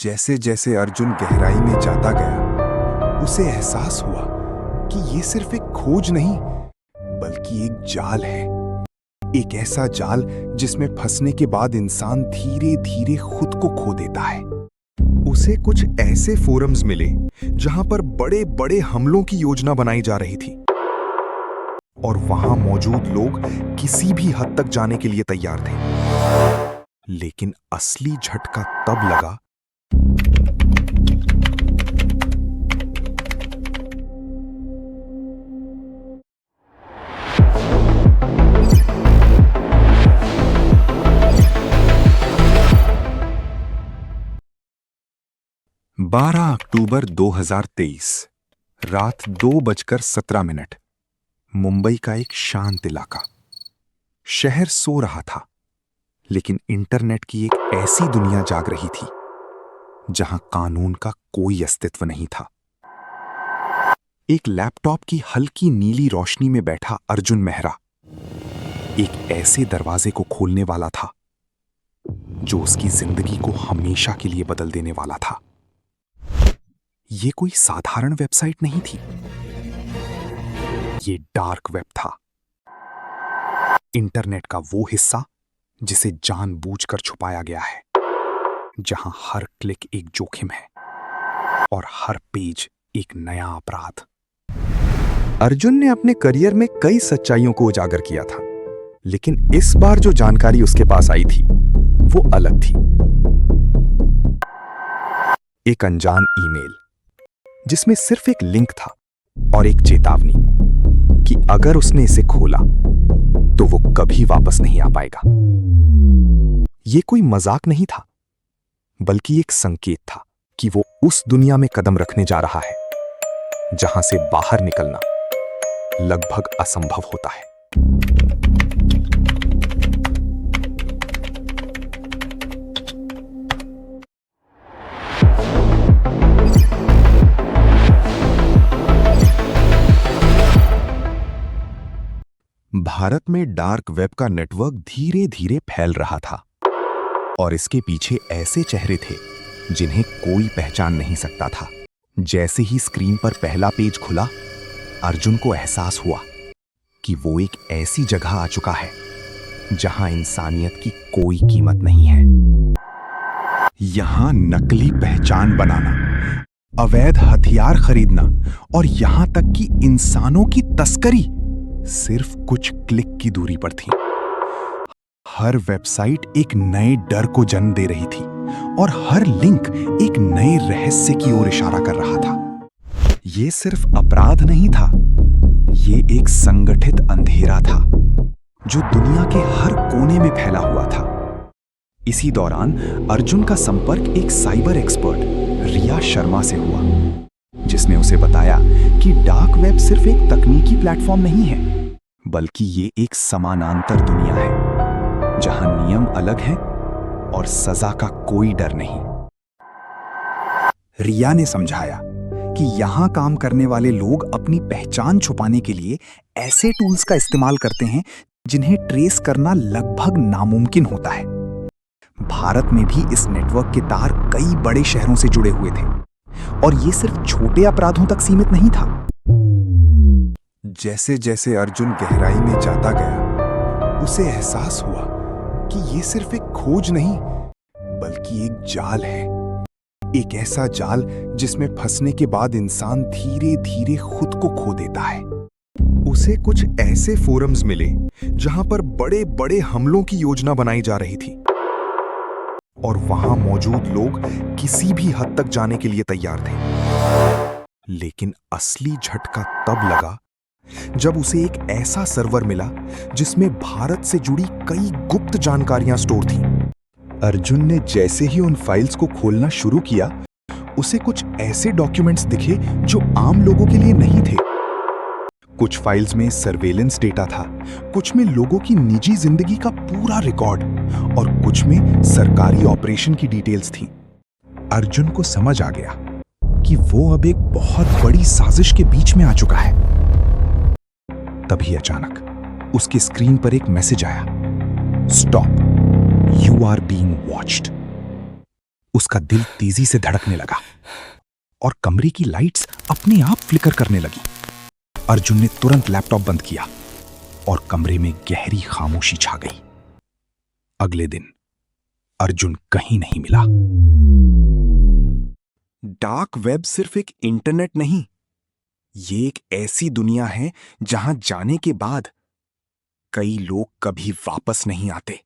जैसे जैसे अर्जुन गहराई में जाता गया, उसे एहसास हुआ कि ये सिर्फ एक खोज नहीं, बल्कि एक जाल है। एक ऐसा जाल जिसमें फंसने के बाद इंसान धीरे धीरे खुद को खो देता है। उसे कुछ ऐसे फोरम्स मिले जहां पर बड़े बड़े हमलों की योजना बनाई जा रही थी, और वहां मौजूद लोग किसी भी हद तक जाने के लिए तैयार थे। लेकिन असली झटका तब लगा 12 अक्टूबर 2023, रात 2:17। मुंबई का एक शांत इलाका। शहर सो रहा था, लेकिन इंटरनेट की एक ऐसी दुनिया जाग रही थी जहां कानून का कोई अस्तित्व नहीं था। एक लैपटॉप की हल्की नीली रोशनी में बैठा अर्जुन मेहरा एक ऐसे दरवाजे को खोलने वाला था जो उसकी जिंदगी को हमेशा के लिए बदल देने वाला था। यह कोई साधारण वेबसाइट नहीं थी, यह डार्क वेब था। इंटरनेट का वो हिस्सा जिसे जानबूझकर छुपाया गया है, जहां हर क्लिक एक जोखिम है और हर पेज एक नया अपराध। अर्जुन ने अपने करियर में कई सच्चाइयों को उजागर किया था, लेकिन इस बार जो जानकारी उसके पास आई थी वो अलग थी। एक अनजान ईमेल जिसमें सिर्फ एक लिंक था और एक चेतावनी कि अगर उसने इसे खोला तो वो कभी वापस नहीं आ पाएगा। यह कोई मजाक नहीं था, बल्कि एक संकेत था कि वो उस दुनिया में कदम रखने जा रहा है जहां से बाहर निकलना लगभग असंभव होता है। भारत में डार्क वेब का नेटवर्क धीरे धीरे फैल रहा था, और इसके पीछे ऐसे चेहरे थे जिन्हें कोई पहचान नहीं सकता था। जैसे ही स्क्रीन पर पहला पेज खुला, अर्जुन को एहसास हुआ कि वो एक ऐसी जगह आ चुका है जहां इंसानियत की कोई कीमत नहीं है। यहां नकली पहचान बनाना, अवैध हथियार खरीदना और यहां तक कि इंसानों की तस्करी सिर्फ कुछ क्लिक की दूरी पर थी। हर वेबसाइट एक नए डर को जन्म दे रही थी और हर लिंक एक नए रहस्य की ओर इशारा कर रहा था। यह सिर्फ अपराध नहीं था, यह एक संगठित अंधेरा था जो दुनिया के हर कोने में फैला हुआ था। इसी दौरान अर्जुन का संपर्क एक साइबर एक्सपर्ट रिया शर्मा से हुआ, जिसने उसे बताया कि डार्क वेब सिर्फ एक तकनीकी प्लेटफॉर्म नहीं है, बल्कि ये एक समानांतर दुनिया है जहां नियम अलग हैं और सजा का कोई डर नहीं। रिया ने समझाया कि यहां काम करने वाले लोग अपनी पहचान छुपाने के लिए ऐसे टूल्स का इस्तेमाल करते हैं जिन्हें ट्रेस करना लगभग नामुमकिन होता है। भारत में भी इस नेटवर्क के तार कई बड़े शहरों से जुड़े हुए थे, और ये सिर्फ छोटे अपराधों तक सीमित नहीं था। जैसे जैसे अर्जुन गहराई में जाता गया, उसे एहसास हुआ कि ये सिर्फ एक खोज नहीं, बल्कि एक जाल है। एक ऐसा जाल जिसमें फंसने के बाद इंसान धीरे धीरे खुद को खो देता है। उसे कुछ ऐसे फोरम्स मिले जहां पर बड़े बड़े हमलों की योजना बनाई जा रही थी, और वहां मौजूद लोग किसी भी हद तक जाने के लिए तैयार थे। लेकिन असली झटका तब लगा जब उसे एक ऐसा सर्वर मिला जिसमें भारत से जुड़ी कई गुप्त जानकारियां स्टोर थीं। अर्जुन ने जैसे ही उन फाइल्स को खोलना शुरू किया, उसे कुछ ऐसे डॉक्यूमेंट्स दिखे जो आम लोगों के लिए नहीं थे। कुछ फाइल्स में सर्वेलेंस डेटा था, कुछ में लोगों की निजी जिंदगी का पूरा रिकॉर्ड, और कुछ में सरकारी ऑपरेशन की डिटेल्स थी। अर्जुन को समझ आ गया कि वो अब एक बहुत बड़ी साजिश के बीच में आ चुका है। तभी अचानक उसकी स्क्रीन पर एक मैसेज आया, stop, you are being watched. उसका दिल तेजी से धड़कने लगा और कमरे की लाइट्स अपने आप फ्लिकर करने लगी। अर्जुन ने तुरंत लैपटॉप बंद किया और कमरे में गहरी खामोशी छा गई। अगले दिन अर्जुन कहीं नहीं मिला। डार्क वेब सिर्फ एक इंटरनेट नहीं, ये एक ऐसी दुनिया है जहां जाने के बाद कई लोग कभी वापस नहीं आते।